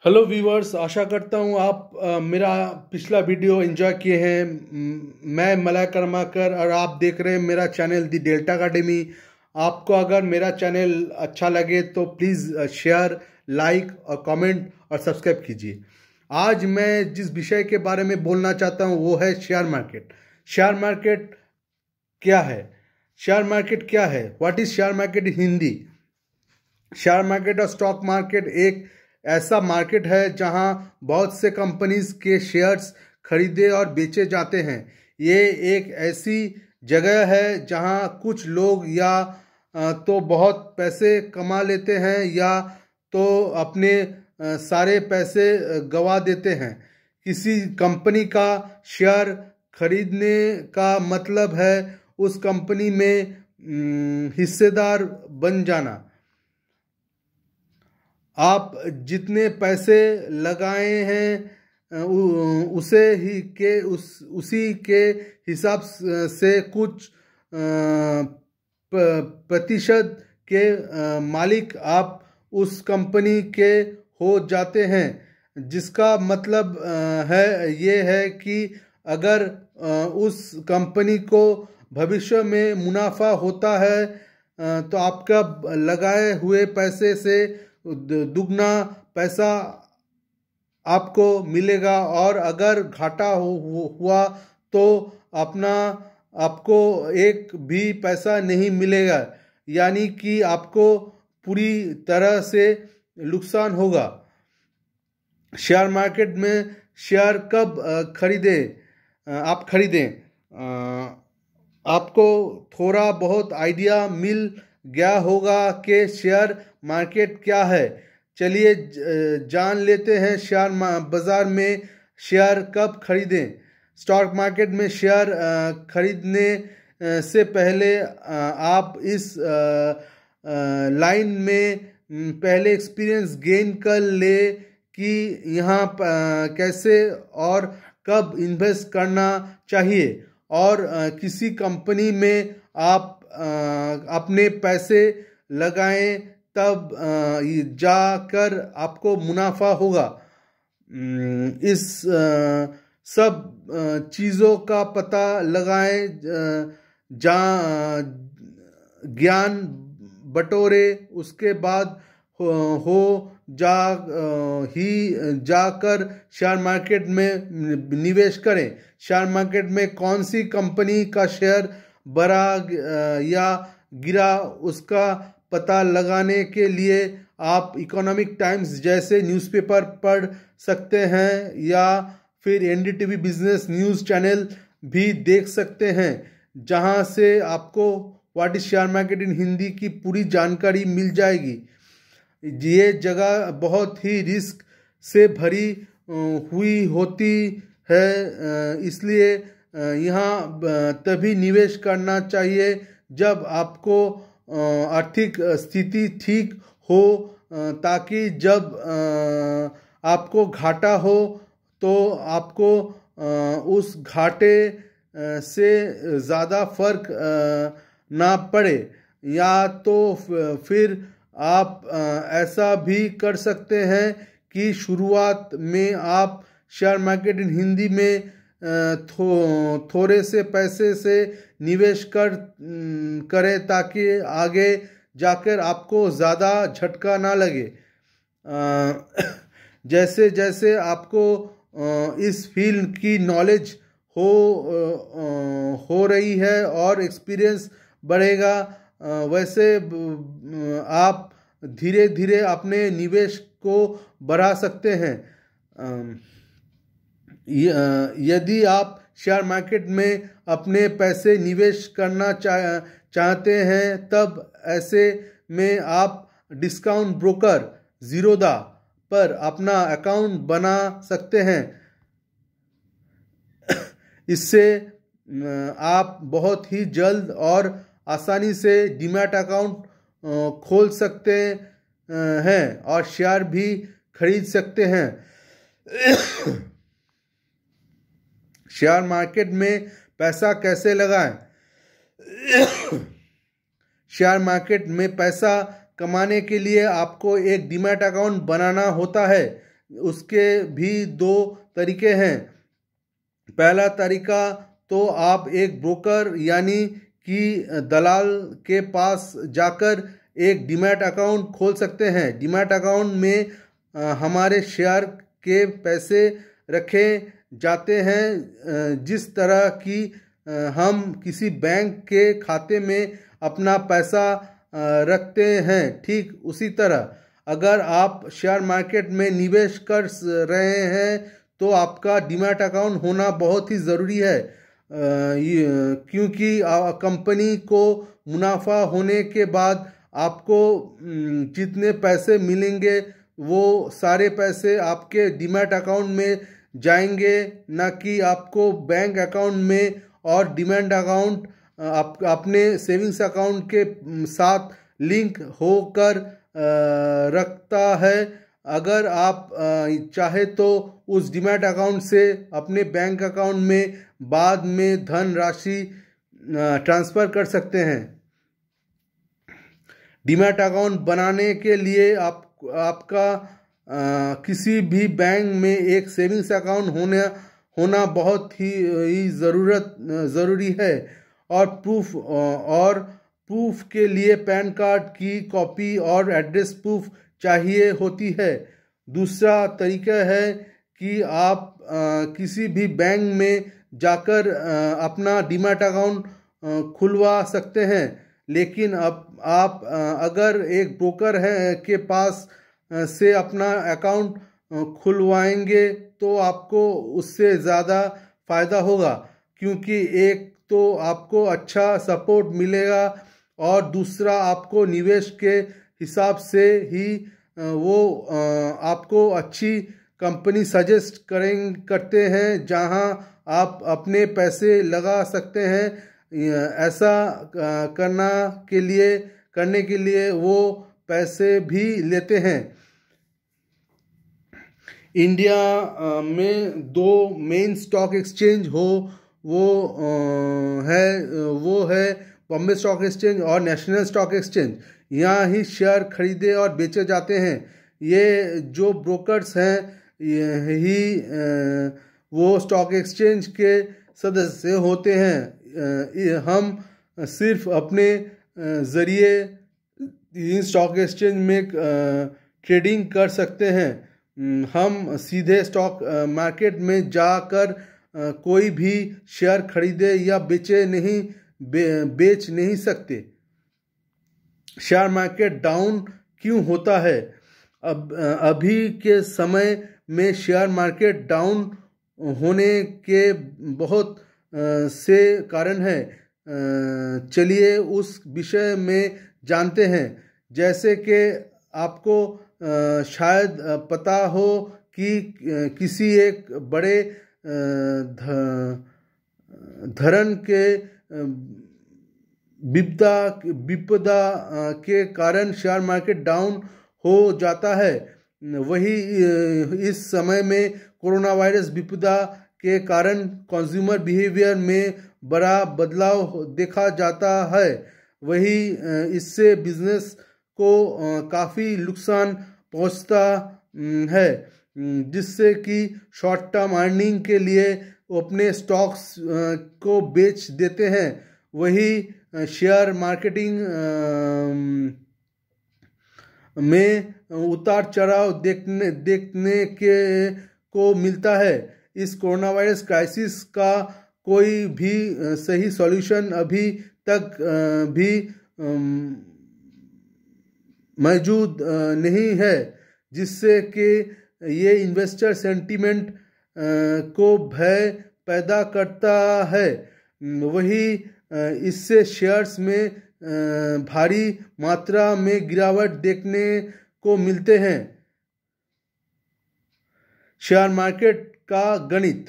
Hello viewers, आशा करता हूँ आप मेरा पिछला वीडियो एंजॉय किए हैं। मैं मलय कर्माकर और आप देख रहे हैं मेरा चैनल दी डेल्टा अकेडमी। आपको अगर मेरा चैनल अच्छा लगे तो प्लीज़ शेयर, लाइक और कमेंट और सब्सक्राइब कीजिए। आज मैं जिस विषय के बारे में बोलना चाहता हूँ वो है शेयर मार्केट। शेयर मार्केट क्या है? शेयर मार्केट क्या है? What is share market in Hindi? Share market और स्टॉक मार्केट एक ऐसा मार्केट है जहां बहुत से कंपनीज के शेयर्स खरीदे और बेचे जाते हैं। ये एक ऐसी जगह है जहां कुछ लोग या तो बहुत पैसे कमा लेते हैं या तो अपने सारे पैसे गंवा देते हैं। किसी कंपनी का शेयर खरीदने का मतलब है उस कंपनी में हिस्सेदार बन जाना। आप जितने पैसे लगाए हैं उसी के हिसाब से कुछ प्रतिशत के मालिक आप उस कंपनी के हो जाते हैं। जिसका मतलब ये है कि अगर उस कंपनी को भविष्य में मुनाफा होता है तो आपका लगाए हुए पैसे से दुगना पैसा आपको मिलेगा, और अगर घाटा हुआ तो आपको एक भी पैसा नहीं मिलेगा, यानी कि आपको पूरी तरह से नुकसान होगा। शेयर मार्केट में शेयर कब आप खरीदें? आपको थोड़ा बहुत आइडिया मिल गया होगा कि शेयर मार्केट क्या है। चलिए जान लेते हैं शेयर बाजार में शेयर कब खरीदें। स्टॉक मार्केट में शेयर खरीदने से पहले आप इस लाइन में पहले एक्सपीरियंस गेन कर ले कि यहाँ कैसे और कब इन्वेस्ट करना चाहिए, और किसी कंपनी में आप अपने पैसे लगाएं तब जाकर आपको मुनाफा होगा। इस सब चीज़ों का पता लगाएं, ज्ञान बटोरे, उसके बाद हो जा ही जाकर शेयर मार्केट में निवेश करें। शेयर मार्केट में कौन सी कंपनी का शेयर बढ़ा या गिरा उसका पता लगाने के लिए आप इकोनॉमिक टाइम्स जैसे न्यूज़पेपर पढ़ सकते हैं या फिर एनडीटीवी बिजनेस न्यूज़ चैनल भी देख सकते हैं, जहां से आपको what is share market in Hindi की पूरी जानकारी मिल जाएगी। ये जगह बहुत ही रिस्क से भरी हुई होती है, इसलिए यहाँ तभी निवेश करना चाहिए जब आपको आर्थिक स्थिति ठीक हो, ताकि जब आपको घाटा हो तो आपको उस घाटे से ज़्यादा फर्क ना पड़े। या तो फिर आप ऐसा भी कर सकते हैं कि शुरुआत में आप शेयर मार्केट इन हिंदी में थोड़े से पैसे से निवेश करें ताकि आगे जाकर आपको ज़्यादा झटका ना लगे। जैसे जैसे आपको इस फील्ड की नॉलेज हो रही है और एक्सपीरियंस बढ़ेगा, वैसे आप धीरे धीरे अपने निवेश को बढ़ा सकते हैं। यदि आप शेयर मार्केट में अपने पैसे निवेश करना चाहते हैं तब ऐसे में आप डिस्काउंट ब्रोकर ज़ीरोधा पर अपना अकाउंट बना सकते हैं। इससे आप बहुत ही जल्द और आसानी से डीमैट अकाउंट खोल सकते हैं और शेयर भी खरीद सकते हैं। शेयर मार्केट में पैसा कैसे लगाएं? शेयर मार्केट में पैसा कमाने के लिए आपको एक डीमैट अकाउंट बनाना होता है। उसके भी दो तरीके हैं। पहला तरीका तो आप एक ब्रोकर यानी कि दलाल के पास जाकर एक डीमैट अकाउंट खोल सकते हैं। डीमैट अकाउंट में हमारे शेयर के पैसे रखे जाते हैं, जिस तरह की हम किसी बैंक के खाते में अपना पैसा रखते हैं, ठीक उसी तरह अगर आप शेयर मार्केट में निवेश कर रहे हैं तो आपका डीमैट अकाउंट होना बहुत ही ज़रूरी है, क्योंकि कंपनी को मुनाफा होने के बाद आपको जितने पैसे मिलेंगे वो सारे पैसे आपके डीमैट अकाउंट में जाएंगे, ना कि आपको बैंक अकाउंट में। और डीमैट अकाउंट अपने सेविंग्स अकाउंट के साथ लिंक होकर रखता है। अगर आप चाहे तो उस डीमैट अकाउंट से अपने बैंक अकाउंट में बाद में धन राशि ट्रांसफ़र कर सकते हैं। डीमैट अकाउंट बनाने के लिए आपका किसी भी बैंक में एक सेविंग्स अकाउंट होना बहुत ही ज़रूरी है। और प्रूफ के लिए पैन कार्ड की कॉपी और एड्रेस प्रूफ चाहिए होती है। दूसरा तरीका है कि आप किसी भी बैंक में जाकर अपना डीमैट अकाउंट खुलवा सकते हैं, लेकिन अब आप अगर एक ब्रोकर है के पास से अपना अकाउंट खुलवाएंगे तो आपको उससे ज़्यादा फ़ायदा होगा, क्योंकि एक तो आपको अच्छा सपोर्ट मिलेगा और दूसरा आपको निवेश के हिसाब से ही वो आपको अच्छी कंपनी सजेस्ट करते हैं जहां आप अपने पैसे लगा सकते हैं। ऐसा करने के लिए वो पैसे भी लेते हैं। इंडिया में दो मेन स्टॉक एक्सचेंज वो है बॉम्बे स्टॉक एक्सचेंज और नेशनल स्टॉक एक्सचेंज। यहाँ ही शेयर खरीदे और बेचे जाते हैं। ये जो ब्रोकर्स हैं यही वो स्टॉक एक्सचेंज के सदस्य होते हैं। हम सिर्फ अपने ज़रिए इन स्टॉक एक्सचेंज में ट्रेडिंग कर सकते हैं। हम सीधे स्टॉक मार्केट में जाकर कोई भी शेयर खरीदे या बेच नहीं सकते। शेयर मार्केट डाउन क्यों होता है? अभी के समय में शेयर मार्केट डाउन होने के बहुत से कारण हैं। चलिए उस विषय में जानते हैं। जैसे कि आपको शायद पता हो कि किसी एक बड़े धरण के विपदा के कारण शेयर मार्केट डाउन हो जाता है। वही इस समय में कोरोना वायरस विपदा के कारण कंज्यूमर बिहेवियर में बड़ा बदलाव देखा जाता है। वही इससे बिजनेस को काफ़ी नुकसान पहुंचता है, जिससे कि शॉर्ट टर्म अर्निंग के लिए वो अपने स्टॉक्स को बेच देते हैं। वही शेयर मार्केटिंग में उतार चढ़ाव देखने को मिलता है। इस कोरोना वायरस क्राइसिस का कोई भी सही सॉल्यूशन अभी तक भी मौजूद नहीं है, जिससे कि ये इन्वेस्टर सेंटीमेंट को भय पैदा करता है। वही इससे शेयर्स में भारी मात्रा में गिरावट देखने को मिलते हैं। शेयर मार्केट का गणित।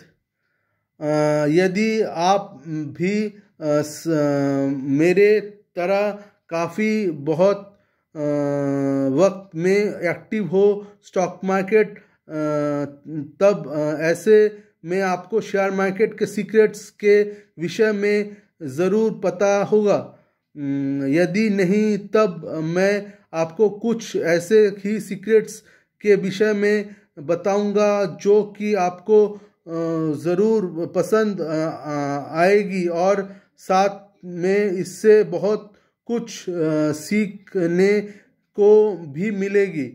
यदि आप भी मेरे तरह काफ़ी बहुत वक्त में एक्टिव हो स्टॉक मार्केट, तब ऐसे में आपको शेयर मार्केट के सीक्रेट्स के विषय में ज़रूर पता होगा। यदि नहीं तब मैं आपको कुछ ऐसे ही सीक्रेट्स के विषय में बताऊंगा जो कि आपको ज़रूर पसंद आएगी और साथ में इससे बहुत कुछ सीखने को भी मिलेगी।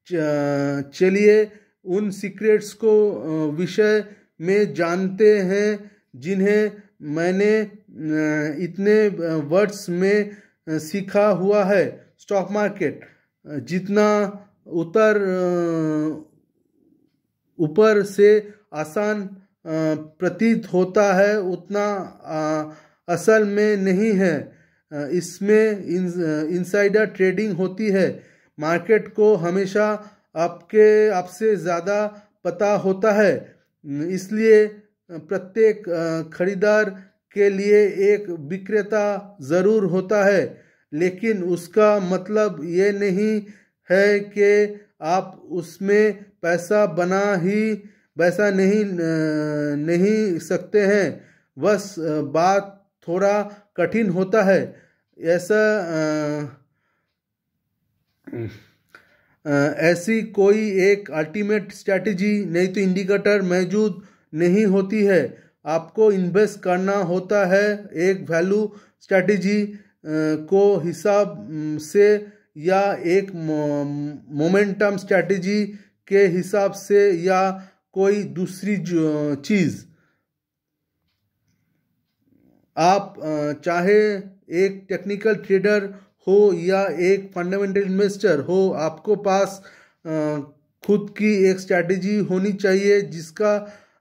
चलिए उन सीक्रेट्स को विषय में जानते हैं जिन्हें मैंने इतने वर्ड्स में सीखा हुआ है। स्टॉक मार्केट जितना ऊपर से आसान प्रतीत होता है उतना असल में नहीं है। इसमें इनसाइडर ट्रेडिंग होती है। मार्केट को हमेशा आपसे ज़्यादा पता होता है, इसलिए प्रत्येक खरीदार के लिए एक विक्रेता ज़रूर होता है, लेकिन उसका मतलब ये नहीं है कि आप उसमें पैसा नहीं सकते हैं। बस बात थोड़ा कठिन होता है। ऐसी कोई एक अल्टीमेट स्ट्रैटेजी नहीं तो इंडिकेटर मौजूद नहीं होती है। आपको इन्वेस्ट करना होता है एक वैल्यू स्ट्रैटेजी को हिसाब से या एक मोमेंटम स्ट्रैटेजी के हिसाब से या कोई दूसरी चीज़। आप चाहे एक टेक्निकल ट्रेडर हो या एक फंडामेंटल इन्वेस्टर हो, आपको पास खुद की एक स्ट्रैटेजी होनी चाहिए जिसका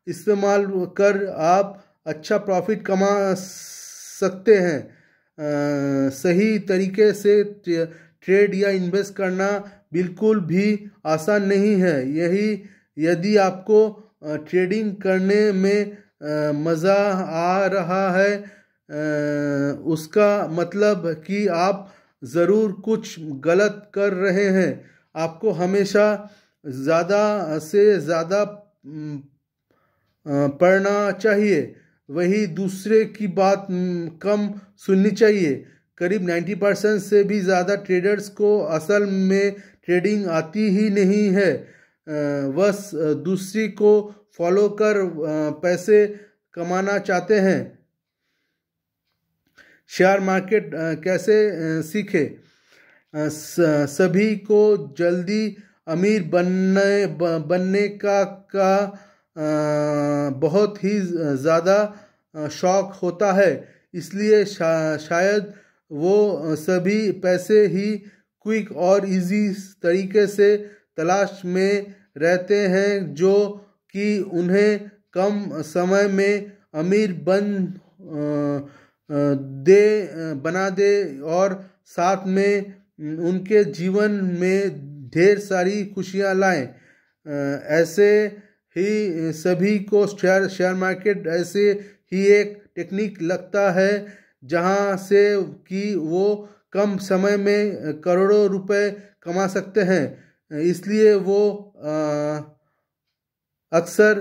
इस्तेमाल कर आप अच्छा प्रॉफिट कमा सकते हैं। सही तरीके से ट्रेड या इन्वेस्ट करना बिल्कुल भी आसान नहीं है। यदि आपको ट्रेडिंग करने में मज़ा आ रहा है, उसका मतलब कि आप ज़रूर कुछ गलत कर रहे हैं। आपको हमेशा ज़्यादा से ज़्यादा पढ़ना चाहिए, वही दूसरे की बात कम सुननी चाहिए। करीब 90% से भी ज़्यादा ट्रेडर्स को असल में ट्रेडिंग आती ही नहीं है। बस दूसरी को फॉलो कर पैसे कमाना चाहते हैं। शेयर मार्केट कैसे सीखे? सभी को जल्दी अमीर बनने का बहुत ही ज़्यादा शौक होता है, इसलिए शायद वो सभी पैसे ही क्विक और इजी तरीके से तलाश में रहते हैं जो कि उन्हें कम समय में अमीर बना दे और साथ में उनके जीवन में ढेर सारी खुशियाँ लाएं। ऐसे ही सभी को शेयर मार्केट ऐसे ही एक टेक्निक लगता है जहां से कि वो कम समय में करोड़ों रुपए कमा सकते हैं। इसलिए वो अक्सर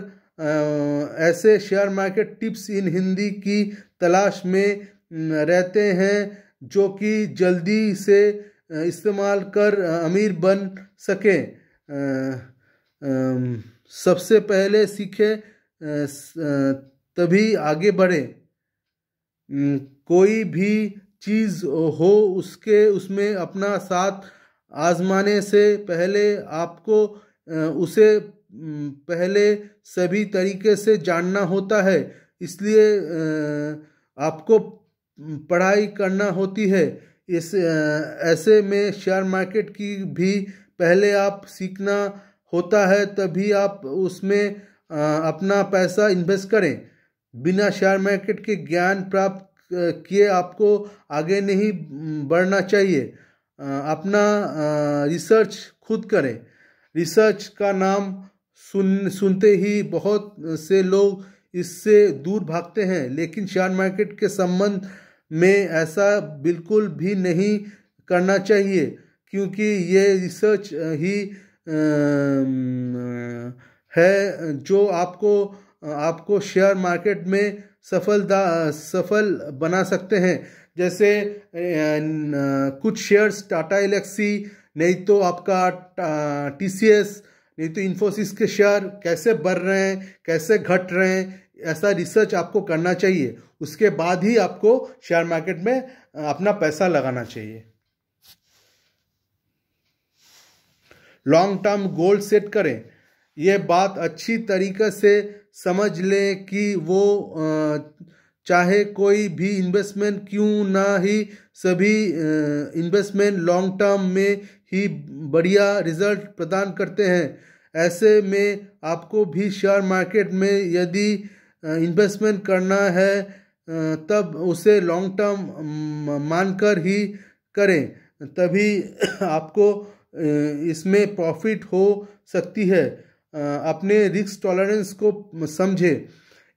ऐसे शेयर मार्केट टिप्स इन हिंदी की तलाश में रहते हैं जो कि जल्दी से इस्तेमाल कर अमीर बन सकें। सबसे पहले सीखें तभी आगे बढ़े। कोई भी चीज़ हो उसमें अपना साथ आजमाने से पहले आपको उसे पहले सभी तरीके से जानना होता है, इसलिए आपको पढ़ाई करना होती है। ऐसे में शेयर मार्केट की भी पहले आप सीखना होता है, तभी आप उसमें अपना पैसा इन्वेस्ट करें। बिना शेयर मार्केट के ज्ञान प्राप्त किए आपको आगे नहीं बढ़ना चाहिए। अपना रिसर्च खुद करें। रिसर्च का नाम सुनते ही बहुत से लोग इससे दूर भागते हैं, लेकिन शेयर मार्केट के संबंध में ऐसा बिल्कुल भी नहीं करना चाहिए, क्योंकि ये रिसर्च ही है जो आपको शेयर मार्केट में सफल बना सकते हैं। जैसे कुछ शेयर्स टाटा एल्क्सी, नहीं तो आपका TCS, नहीं तो इन्फोसिस के शेयर कैसे बढ़ रहे हैं, कैसे घट रहे हैं, ऐसा रिसर्च आपको करना चाहिए। उसके बाद ही आपको शेयर मार्केट में अपना पैसा लगाना चाहिए। लॉन्ग टर्म गोल सेट करें। ये बात अच्छी तरीके से समझ लें कि वो चाहे कोई भी इन्वेस्टमेंट क्यों ना ही, सभी इन्वेस्टमेंट लॉन्ग टर्म में ही बढ़िया रिजल्ट प्रदान करते हैं। ऐसे में आपको भी शेयर मार्केट में यदि इन्वेस्टमेंट करना है तब उसे लॉन्ग टर्म मानकर ही करें, तभी आपको इसमें प्रॉफिट हो सकती है। अपने रिस्क टॉलरेंस को समझें।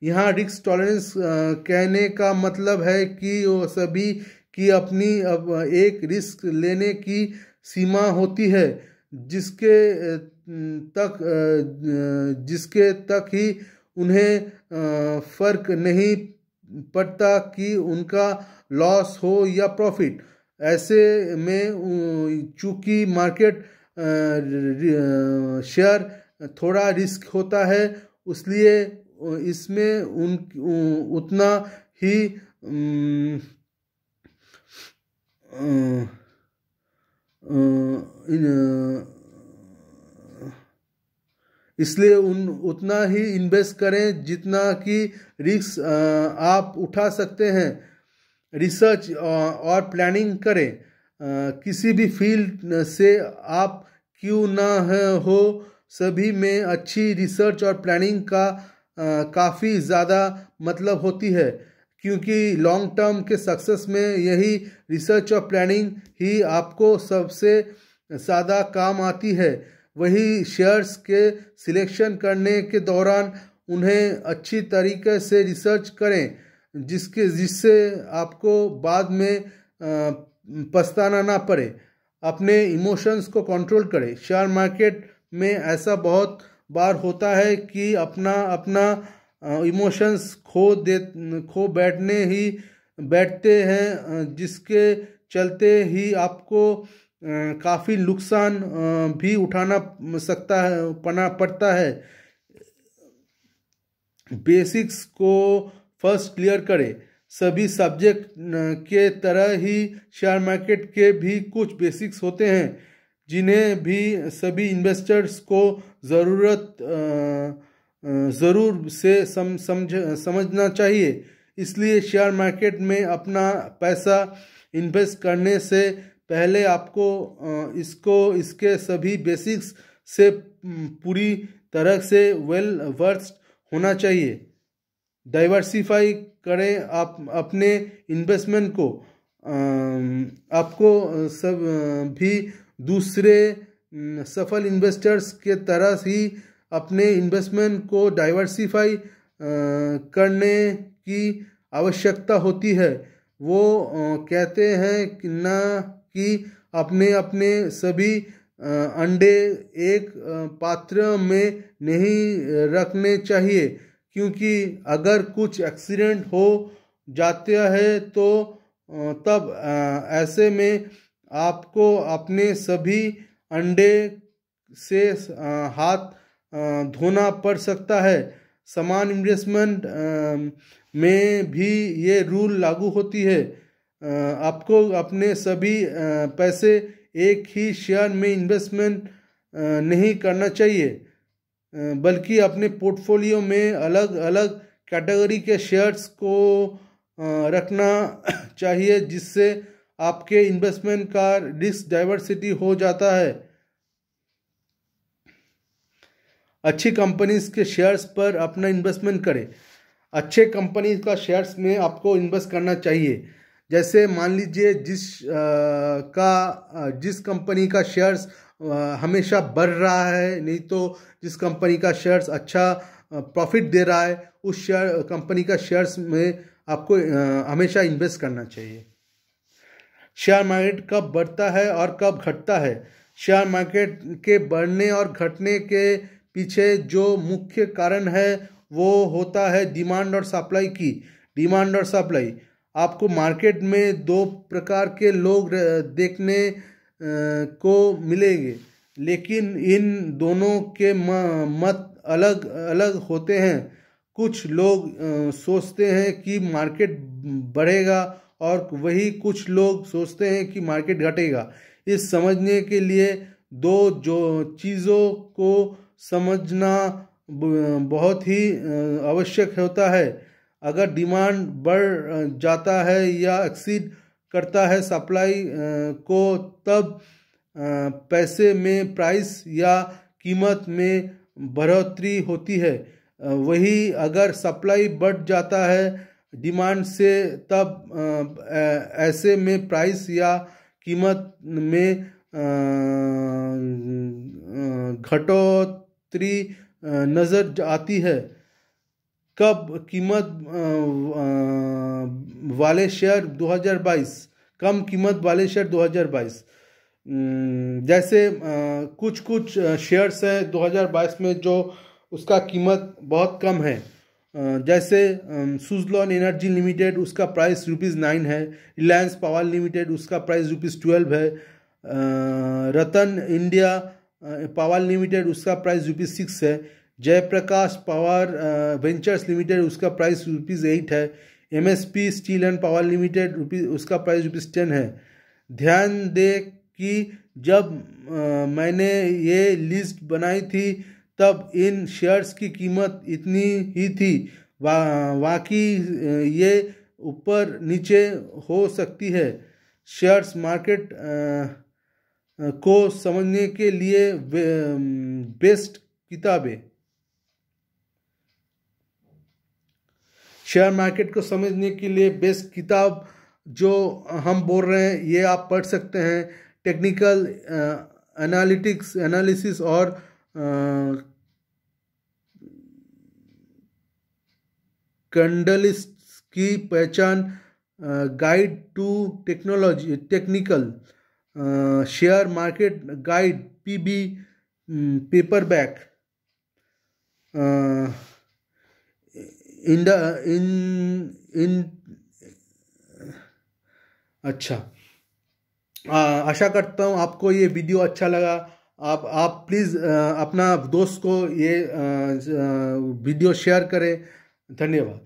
यहाँ रिस्क टॉलरेंस कहने का मतलब है कि वो सभी की अपनी अब एक रिस्क लेने की सीमा होती है, जिसके तक ही उन्हें फर्क नहीं पड़ता कि उनका लॉस हो या प्रॉफिट। ऐसे में चूंकि मार्केट शेयर थोड़ा रिस्क होता है, इसलिए इसमें उतना ही उतना ही इन्वेस्ट करें जितना कि रिस्क आप उठा सकते हैं। रिसर्च और प्लानिंग करें। किसी भी फील्ड से आप क्यों ना हो, सभी में अच्छी रिसर्च और प्लानिंग का काफ़ी ज़्यादा मतलब होती है, क्योंकि लॉन्ग टर्म के सक्सेस में यही रिसर्च और प्लानिंग ही आपको सबसे ज़्यादा काम आती है। वही शेयर्स के सिलेक्शन करने के दौरान उन्हें अच्छी तरीके से रिसर्च करें, जिससे आपको बाद में पछताना ना पड़े। अपने इमोशंस को कंट्रोल करें। शेयर मार्केट में ऐसा बहुत बार होता है कि अपना इमोशंस खो बैठते हैं, जिसके चलते ही आपको काफ़ी नुकसान भी उठाना पड़ता है। बेसिक्स को फर्स्ट क्लियर करें। सभी सब्जेक्ट के तरह ही शेयर मार्केट के भी कुछ बेसिक्स होते हैं, जिन्हें भी सभी इन्वेस्टर्स को ज़रूर से समझना चाहिए। इसलिए शेयर मार्केट में अपना पैसा इन्वेस्ट करने से पहले आपको इसके सभी बेसिक्स से पूरी तरह से वेल वर्स्ड होना चाहिए। डाइवर्सिफाई करें आप अपने इन्वेस्टमेंट को। आपको सब भी दूसरे सफल इन्वेस्टर्स के तरह ही अपने इन्वेस्टमेंट को डाइवर्सिफाई करने की आवश्यकता होती है। वो कहते हैं कि अपने सभी अंडे एक पात्र में नहीं रखने चाहिए, क्योंकि अगर कुछ एक्सीडेंट हो जाता है तो तब ऐसे में आपको अपने सभी अंडे से हाथ धोना पड़ सकता है। समान इन्वेस्टमेंट में भी ये रूल लागू होती है। आपको अपने सभी पैसे एक ही शेयर में इन्वेस्टमेंट नहीं करना चाहिए, बल्कि अपने पोर्टफोलियो में अलग अलग कैटेगरी के शेयर्स को रखना चाहिए, जिससे आपके इन्वेस्टमेंट का रिस्क डाइवर्सिटी हो जाता है। अच्छी कंपनीज के शेयर्स पर अपना इन्वेस्टमेंट करें। अच्छे कंपनीज का शेयर्स में आपको इन्वेस्ट करना चाहिए। जैसे मान लीजिए जिस कंपनी का शेयर्स हमेशा बढ़ रहा है, नहीं तो जिस कंपनी का शेयर्स अच्छा प्रॉफिट दे रहा है, उस कंपनी का शेयर्स में आपको हमेशा इन्वेस्ट करना चाहिए। शेयर मार्केट कब बढ़ता है और कब घटता है? शेयर मार्केट के बढ़ने और घटने के पीछे जो मुख्य कारण है वो होता है डिमांड और सप्लाई की। डिमांड और सप्लाई। आपको मार्केट में दो प्रकार के लोग देखने को मिलेंगे। लेकिन इन दोनों के मत अलग अलग होते हैं। कुछ लोग सोचते हैं कि मार्केट बढ़ेगा और वही कुछ लोग सोचते हैं कि मार्केट घटेगा। इस समझने के लिए दो जो चीज़ों को समझना बहुत ही आवश्यक होता है। अगर डिमांड बढ़ जाता है या एक्सीड करता है सप्लाई को, तब पैसे में प्राइस या कीमत में बढ़ोतरी होती है। वही अगर सप्लाई बढ़ जाता है डिमांड से, तब ऐसे में प्राइस या कीमत में घटोतरी नज़र आती है। कब कीमत वाले शेयर 2022, कम कीमत वाले शेयर 2022, जैसे कुछ शेयर्स हैं 2022 में जो उसका कीमत बहुत कम है। जैसे सुज़लॉन एनर्जी लिमिटेड, उसका प्राइस ₹9 है। रिलायंस पावर लिमिटेड, उसका प्राइस ₹12 है। रतन इंडिया पावर लिमिटेड, उसका प्राइस ₹6 है। जयप्रकाश पावर वेंचर्स लिमिटेड, उसका प्राइस ₹8 है। MSP steel and power limited, उसका प्राइस ₹10 है। ध्यान दें कि जब मैंने ये लिस्ट बनाई थी तब इन शेयर्स की कीमत इतनी ही थी। बाकी ये ऊपर नीचे हो सकती है। शेयर्स मार्केट को समझने के लिए बेस्ट किताबें, शेयर मार्केट को समझने के लिए बेस्ट किताब जो हम बोल रहे हैं ये आप पढ़ सकते हैं। टेक्निकल एनालिसिस और कैंडलिस्ट्स की पहचान, guide to technical share market guide, PB paperback, अच्छा। आशा करता हूँ आपको ये वीडियो अच्छा लगा। आप प्लीज़ अपना दोस्त को ये वीडियो शेयर करें। धन्यवाद।